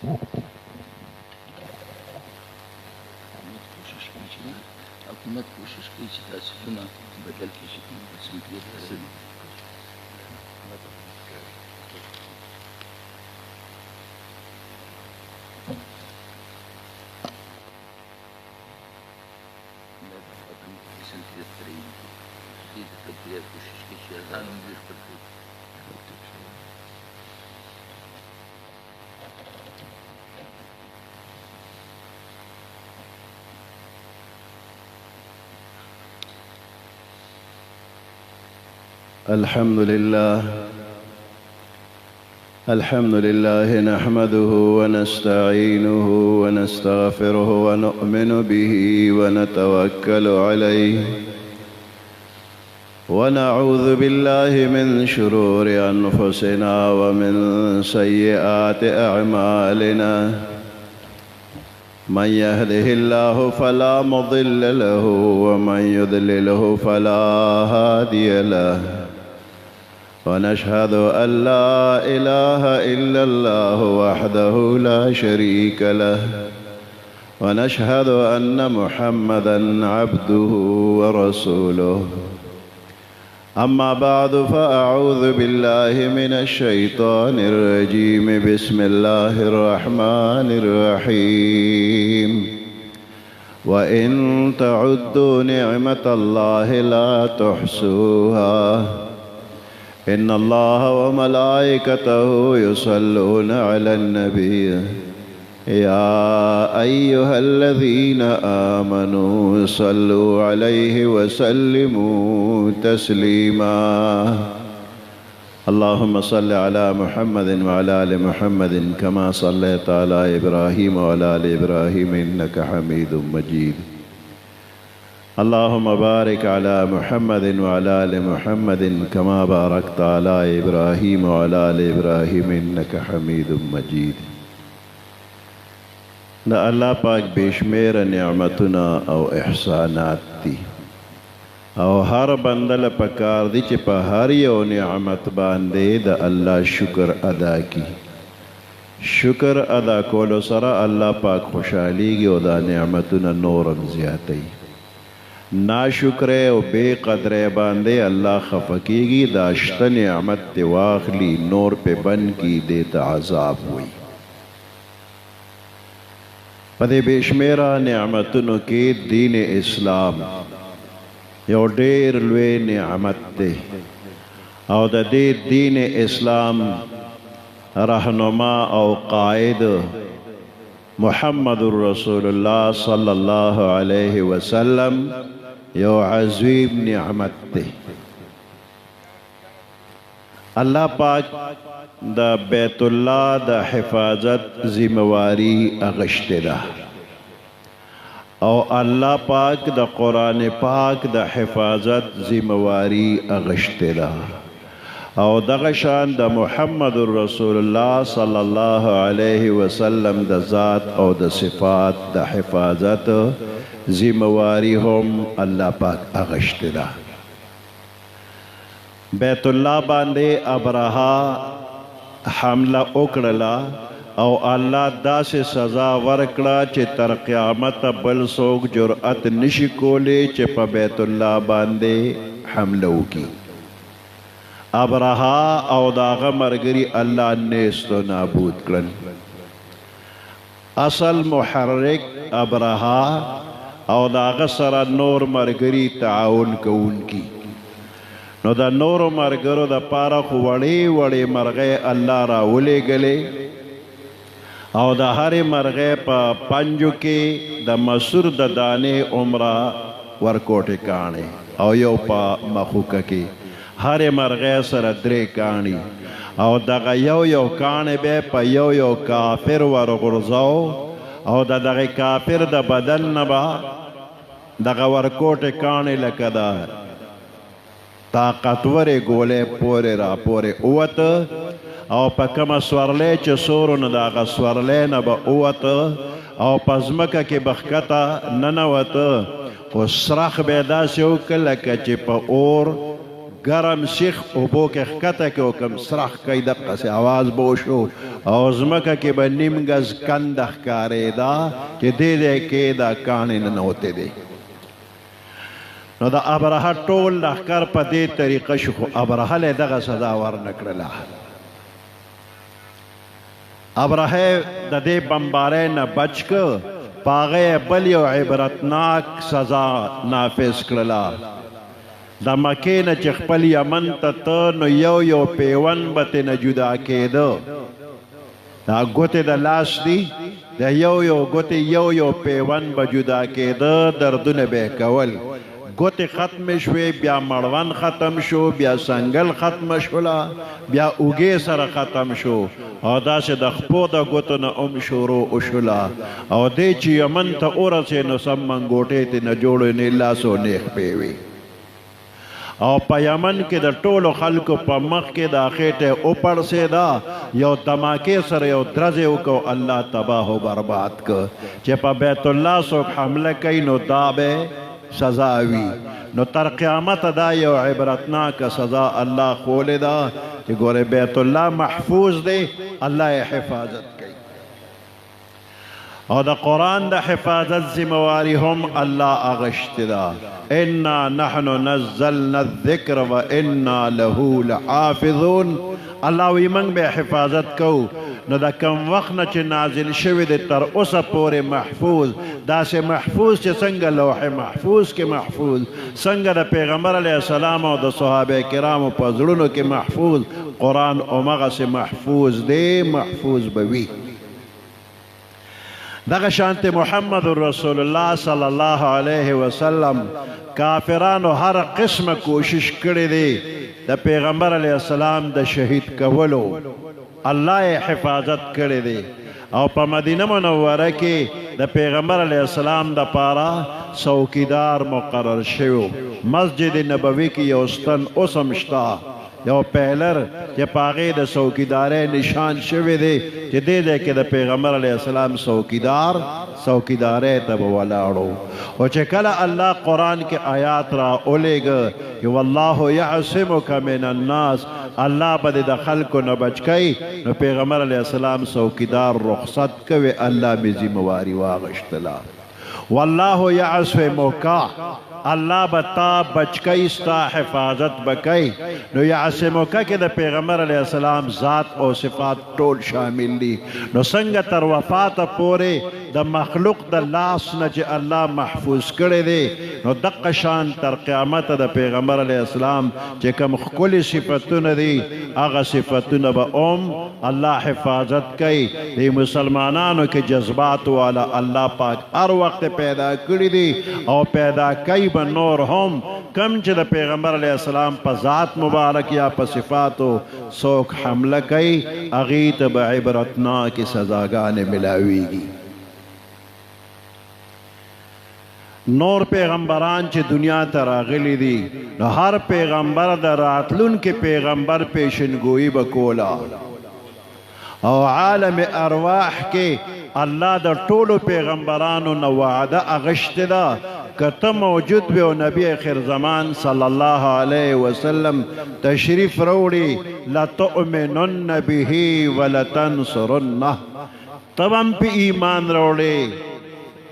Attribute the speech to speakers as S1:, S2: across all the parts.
S1: حکومت کوشش کوي چې تاسیسونه بدل کړي چې کوم سمپلیت رسوي. کوشش کوي چې ځان هم ډېر خپل کړي.
S2: الحمد لله نحمده ونستعينه ونستغفره ونؤمن به ونتوكل عليه ونعوذ بالله من شرور أنفسنا ومن سيئات أعمالنا من يهده الله فلا مضل له ومن يضلله فلا هادي له ونشهد أن لا إله إلا الله وحده لا شريك له ونشهد أن محمدًا عبده ورسوله أما بعد فأعوذ بالله من الشيطان الرجيم بسم الله الرحمن الرحيم وإن تعدوا نعمة الله لا تحصوها إن الله وملائكته يصلون على النبي يا أيها الذين آمنوا صلوا عليه وسلموا تسليما اللهم صل على محمد وعلى آل محمد كما صليت على إبراهيم وعلى آل إبراهيم إنك حميد مجيد اللهم بارك على محمد وعلى آل محمد كما باركت على إبراهيم وعلى آل إبراهيم إنك حميد مجيد دا اللہ پاک بیشمیر نعمتنا او احسانات دی او ہر بندل پکار دی چی پا ہر یو نعمت باندے دا اللہ شکر ادا کی شکر ادا کولو سرا اللہ پاک خوشحالی گی او دا نعمتنا نورم زیادی نا شکرے او بے قدرے باندے اللہ خفکی گی داشت نعمت واخلی نور پہ بن کی دیتا عذاب ہوئی پدے بیشمیرہ نعمتنو کی دین اسلام یو ډیر لوی نعمت دے او دا دین اسلام رہنما او قائد محمد رسول اللہ صلی اللہ علیہ وسلم یو عظیم نعمت دے اللہ پاک دا بیت اللہ دا حفاظت ذمواری اغشت دا او اللہ پاک دا قرآن پاک دا حفاظت ذمواری اغشت دا او دغشان دا محمد رسول اللہ صلی اللہ علیہ وسلم دا ذات او دا صفات دا حفاظت ذمواری ہم اللہ پاک اغشت دا بیت اللہ باندے ابرہا حملہ اکڑلا او اللہ دا سے سزا ورکڑا چے تر قیامت بل سوک جرأت نشی کولے چے پا بیت اللہ باندے حملو کی ابرہا او داغ مرگری اللہ نیستو نابود کرن اصل محرک ابرہا او داغ سر نور مرگری تعاون کون کی نو دا نور مرگرو دا پارا خو وڑی وڑی مرغے اللہ را ولے گلے او دا ہر مرغے پا پنجو کے دا مسور دا دانے عمرہ ورکوٹے کانے او یو پا مخوکا کے ہر مرغے سر درے کانی او دا یو کانے بے پا یو کافر ورغرزاو او دا کافر دا بدن نبا دا ورکوٹے کانے لکدا طاقتور گولے پورے را پورے اوت او پا کم سورلے چه سورن داغ سورلے نبا اوت او پزمکا کی بخکتا ننوت خو سرخ بیدا سیو کلکا چه پا اور گرم سیخ او بو که خکتا که کم سرخ کئی دقا سی آواز بوشو او ځمکه کې به نیم ګز کنده ښکارېده چې دې ځای کې دا کاڼې ننوتې دی. نو د ابرهه ټول لښکر په دې طریقه شو، خو ابرهه له دغه سزا ورنه کړله. ابرهه د دې بمبارۍ نه بچ که، په هغه یې بل یو عبرتناک سزا نافذ کړله. د مکې نه چې خپل یمن ته ته نو یو پیون به ترې نه جدا کېده. دا ګوتې د لاس دي، د یو ګوتې یو پیون به جدا کېده، دردونه به یې کول. ګوتې ختمې شوې، بیا مړوند ختم شو، بیا سنګل ختمه شوله، بیا اوږې سره ختم شو، او داسې د خپو د ګوتو نه شروع وشوله. او دی چې یمن ته ورسې نو سم منګوټې ترې نه جوړې نه لاسو نیغ پې وي. او په یمن کې د ټولو خلکو په مخ کې دا خېټه وپړسېده، یو دماکې سره یو درزې وکړو، الله تباه و برباد که. چې په بیت الله څوک حمله کوي نو دا به سزا وي. نو تر قیامت دا یو عبرتناکه سزا الله خولی ده چې ګوره بیت الله محفوظ دی، الله یې حفاظت کوي. او د قرآن د حفاظت ذمواري هم الله اغشتی ده. انا نحن نزلنا الذکر و انا له لحافظون. الله وی موږ به حفاظت کوو. نو د کم وخت نه چې نازل شوی دی تر اوسه پورې محفوظ، داسې محفوظ چې څنګه لوح محفوظ کې محفوظ، څنګه د پیغمبر علیه السلام او د صحابه کرامو په زړونو کې محفوظ، قرآن همغسې محفوظ دی، محفوظ به وي. دغه شانت محمد رسول الله صلی الله علیه وسلم کافرانو هر قسمه کوشش کړی دی د پیغمبر علیه السلام د شهید کولو، الله یې حفاظت کړی دی. او په مدینه منوره کې د پیغمبر علیه السلام د پاره څوکیدار مقرر شوی. مسجد نبوي کې یو ستن اوس هم شته، یو پیلر چې په هغې د څوکیدارۍ نشان شوی دی چې دې ځای کې د پیغمبر علیه السلام څوکیدارۍ ته به ولاړو. او چې کله الله قرآن کې آیات را اولېږه چې والله یعصمک من الناس، الله به د خلکو نه بچ کوي، نو پیغمبر علیه السلام څوکیدار رخصت کوي، الله مې ذمواري واغشتله. والله یعصمک، الله به تا بچ کوي، ستا حفاظت به کوي. نو یعصمک کې د پیغمبر علیه السلام ذات او صفات ټول شامل دي. نو څنګه تر وفاته پورې د مخلوق د لاس نه چې الله محفوظ کړی دی، نو دقه شان تر قیامت د پیغمبر علیه السلام چې کوم ښکلي صفتونه دي، هغه صفتونه به الله حفاظت کوي. د مسلمانانو کې جذبات والا الله پاک هر وخت پیدا کړي دي، او پیدا کوي به نور هم. کم چې د پیغمبر علیه السلام په ذات مبارک یا په صفاتو څوک حمله کوي، هغې ته به عبرتناکې سزاګانې ملاویږي. نور پیغمبران چې دنیا ته راغلي دي، نو هر پیغمبر د راتلونکي پیغمبر پیشنګویي به کوله. او عالم ارواح کې الله د ټولو پیغمبرانو نه وعده اغشتې ده، که ته موجود وي او نبی آخر زمان صلی الله علیه وسلم تشریف راوړي، لتؤمنن به ولتنصرنه، ته به هم پې ایمان راوړې،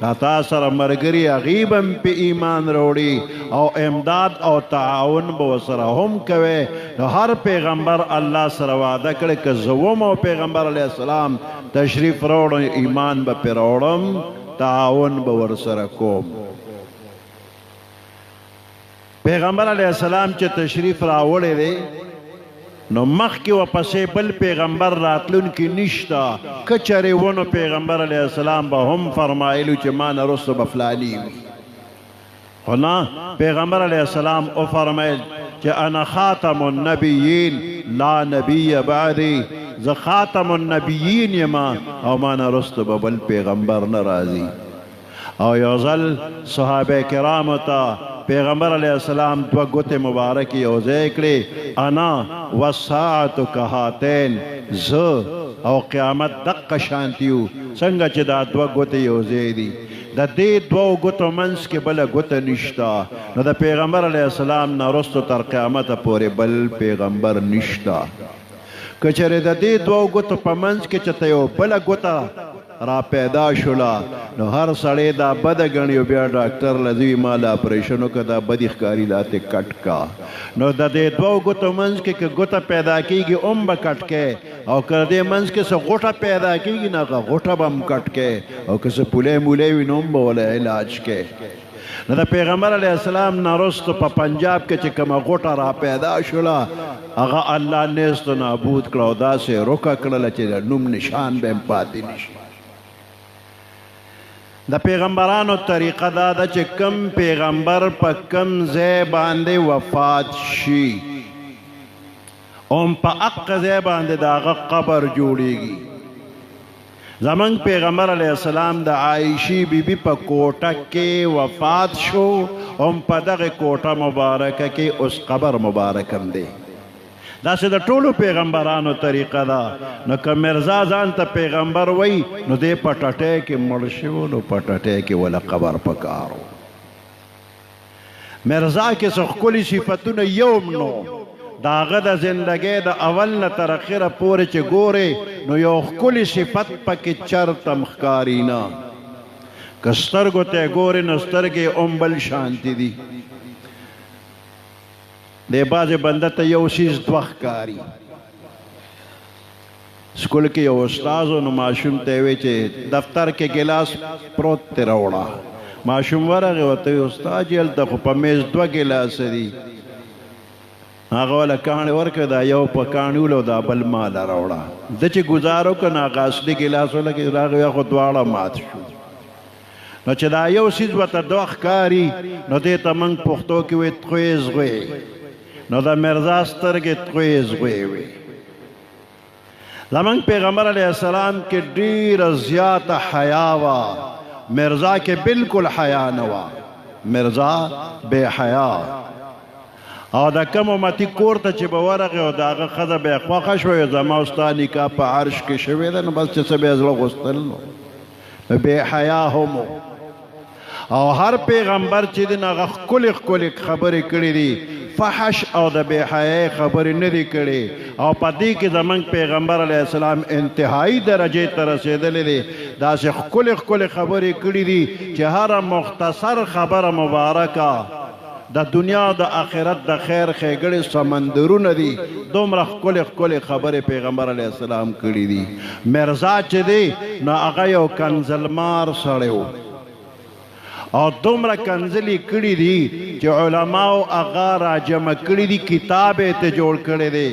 S2: که تا سره ملګري هغې به هم پې ایمان راوړي، او امداد او تعاون به ورسره هم کوې. نو هر پیغمبر الله سره وعده کړی که زه وم او پیغمبر علیه السلام تشریف راوړم، ایمان به پرې راوړم، تعاون به ورسره کوم. پیغمبر علیه السلام چې تشریف راوړی دی، نو مخکې ورپسې بل پیغمبر راتلونکي نشته. که چېرې ونو پیغمبر علیه السلام به هم فرمایلو چې ما نه وروسته به فلاني وي، خو نه، پیغمبر علیه السلام وفرمیل چې انا خاتم النبیین لا نبی بعدی، زه خاتم النبیین یم او ما نه وروسته به بل پیغمبر نه راځي. او یو ځل صحابه کرامو ته پیغمبر علیه السلام دوه ګوتې مبارکې یو ځای کړې، انا والساعة کهاتین، زه او قیامت دقه شانتي یو، څنګه چې دا دوه ګوتې یو ځای دي، د دې دوو ګوتو منځ کې بله ګوته نشته. نو د پیغمبر علیه السلام نه وروسته تر قیامته پورې بل پیغمبر نشته. که چېرې د دې دوو ګوتو په منځ کې چې ته یو بله ګوته را پیدا شوله نو هر سړی دا بده ګڼي او بیا ډاکټر له زوي ما له اپریشن وکړه دا بدې ښکاري لا تې کټ کا نو د دې دوو ګوتو منځ کې که ګوته پیدا کېږي هم به کټ کې او که د دې منځ کې څه غوټه پیدا کېږي نو هغه غوټه به هم کټ کې او که څه پولی مولی وي نو هم به وله علاج کې نو د پیغمبر علیه السلام نه وروسته په پنجاب کې چې کومه غوټه را پیدا شوله هغه الله نیست و نابود کړه او داسې روکه کړله چې د نوم نشان به هم پاتې نشي د پیغمبرانو طریقه دا ده چې کم پیغمبر په کم ځای باندې وفات شي هم په حق ځای باندې د هغه قبر جوړیږي زمونږ پیغمبر علیه السلام د عایشې بیبي په کوټه کې وفات شو هم په دغه کوټه مبارکه کې اوس قبر مبارک هم دی داسې د ټولو پیغمبرانو طریقه ده نو که مرزا ځان ته پیغمبر وی نو دی په ټټۍ کې مړ شو نو په ټټۍ کې وله قبر پکار و مرزا کې څه ښکلي صفتونه یوم نو د هغه د زندګۍ د اول نه تر اخره پورې چې ګورې نو یو ښکلي صفت پکې چرته م ښکاري نه که سترګو ته یې ګورې نو سترګې هم بل شانتي دي د بعضې بنده ته یو څیز دوه ښکاري سکول کې یو استاد و نو ماشوم ته یې وی چې دفتر کې ګلاس پروت دی راوړه ماشوم ورغی ورته وی استاد جی هلته خو په میز دوه ګلاسه دي هغه وله کاڼې ورکړه دا یو په کاڼي ولو دا بل ماله راوړه ده چې ګزار وکړه نو هغه اصلي ګلاس ولګې راغی خو دواړه مات شو نو چې دا یو څیز ورته دوه ښکاري نو دې ته موږ پښتو کې وایي تخوی زغوی نو د مرزا سترګې تخوی زغوی وي زمونږ پیغمبر علیه السلام کې ډېره زیاته حیا وه مرزا کې بالکل حیا نه وه مرزا بې حیا او د کم امتي کور ته چې به ورغې او د هغه ښځه به یې خوښه شوې زما او ستا نکاح په عرش کې شوې ده نو بس چې څه به یې زړه غوښتل نو بې حیا هم او هر پیغمبر چې دی نو هغه ښکلې ښکلې خبرې کړې دي فحش او د بې حیايۍ خبرې نه دي کړې او په دې کې زمونږ پیغمبر علیه السلام انتهایی درجې ته رسېدلی دی داسې ښکلې ښکلې خبرې کړې دي چې هره مختصر خبره مبارکه د دنیا د آخرت د خیر ښېګړې سمندرونه دي دومره ښکلې ښکلې خبرې پیغمبر علیه السلام کړي دي مرزا چې دی نو هغه یو کنزلمار سړی و او دومره کنځلې کړي دي چې علماو هغه راجمع کړي دي کتاب یې ته جوړ کړی دی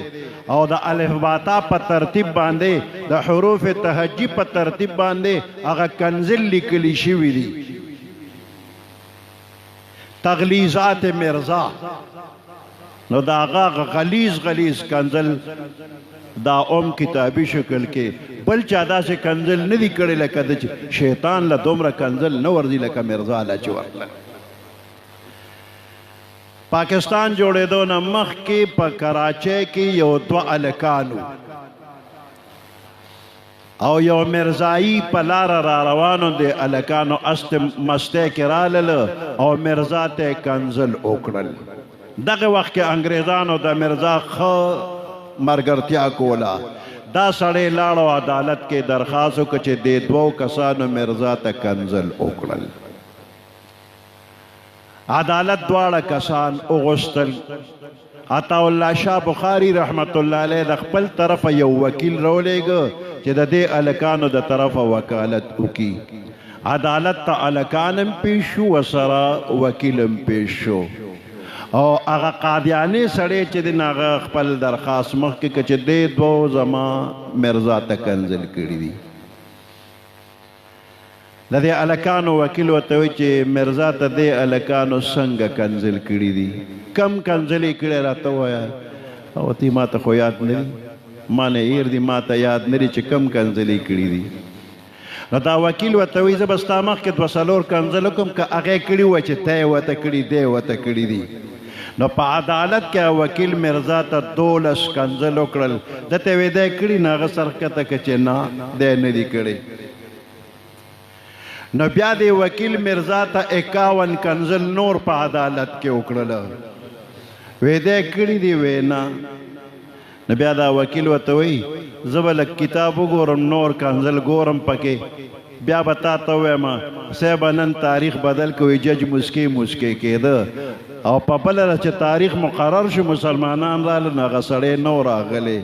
S2: او د الفباتا په ترتیب باندې د حروف تهجی په ترتیب باندې هغه کنځل لیکلی شوي دي تغلیظات مرزا نو دا هغه غلیظ غلیظ کنځل دا اوم کتابی شکل کې بل چا داسې کنځل نه دي کړی لکه د شیطان له دومره کنځل نه ورځي لکه مرزا له چې ورتله پاکستان جوړېدو نه مخکې په کراچۍ کې یو دوه هلکانو او یو مرزایی په لاره را روانو دی هلکانو است مستی کې رالله او مرزا ته یې کنځل وکړل دغه وخت کې انګریزانو د مرزا ښه مرګرتیا کوله دا سړی لاړو عدالت کې درخواست وکړه چې دې دوو کسانو مرزا ته کنځل وکړل عدالت دواړه کسان وغوښتل عطاالله شاه بخاري رحمت الله علیه د خپل طرفه یو وکیل راولېږه چې د دې هلکانو د طرفه وکالت وکړي عدالت ته هلکان هم پیش شو ورسره وکیل هم پیش شو او هغه قادیاني سړی چې دی هغه خپل درخواست مخکې که چې دې دوو زما مرزا ته کنځل کړي دي د دې هلکانو وکیل ورته وایي چې مرزا ته دې هلکانو څنګه کنځل کړي دي کم کنځل یې کړی راته ووایه او تی ما ته خو یاد نه دي ما نه هیر دي ما ته یاد نه دي چې کم کنځل یې کړي دي نو دا وکیل ورته وایي زه به ستا مخکې دوه څلور کنځل وکړم که هغې کړي وه چې ته یې ورته کړي دی ورته کړي دي نو په عدالت کې وکیل مرزا ته 12 کنځل وکړل دته وی دی کړي نه هغه سر کته که چې نه دی نه دي کړی نو بیا دی وکیل مرزا ته 51 کنځل نور په عدالت کې وکړل وی دی کړي دي وی نه نو بیا دا وکیل ورته وایي زه به لږ کتاب وګورم نور کنزل ګورم پکې بیا به تا ته ووایم صاحب نن تاریخ بدل کوي جج مسکی مسکی کېده او په بله چې تاریخ مقرر شو مسلمانان راله نو هغه سړی نو راغلی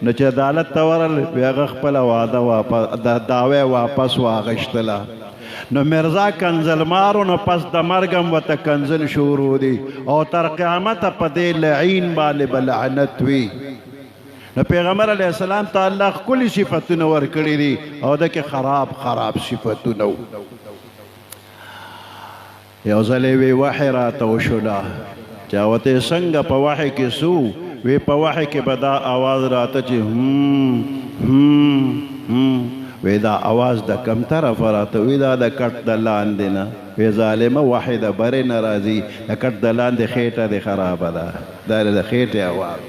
S2: نو چې عدالت ته ورغل بیا هغه خپله واده دعوی واپس واغشتله نو مرزا کنزل مارو نو پس د مرګم ورته کنزل شروع دي او تر قیامته په دې لعین باندې به لعنت وي نو پیغمبر علیه السلام ته الله ښکلي صفتونه ورکړي دي او دکې خراب صفتونه و یو ځل یې وی وحی راته وشوله چا ورته څنګه په وحی کې څه وی په وحی کې به دا آواز راته چې وی دا آواز د کم طرفه راته وی دا د کټ د لاندې نه وی ظالمه وحی د برې نه راځي د کټ د لاندې خېټه دې خرابه ده دا د خېټې آواز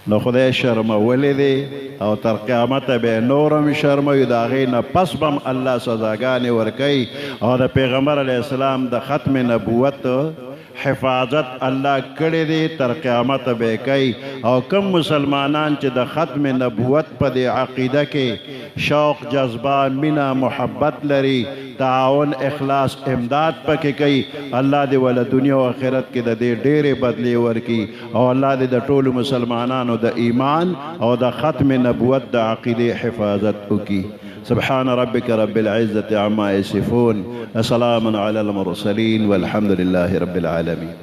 S2: نو خدای شرمولی دی او تر قیامته به نورم شرموي د هغې نه پس به هم الله سزاګانې ورکوي او د پیغمبر علیه السلام د ختم نبوت حفاظت الله کړی دی تر قیامته به کوي او کم مسلمانان چې د ختم نبوت په دې عقیده کې شوق جذبه مینه محبت لري تعاون اخلاص امداد پکې کوي الله دې ول دنیا او آخرت کې د دې ډېرې بدلې ورکړي او الله دې د ټولو مسلمانانو د ایمان او د ختم نبوت د عقیدې حفاظت وکړي سبحان ربك رب العزة عما يصفون وسلام على المرسلين والحمد لله رب العالمين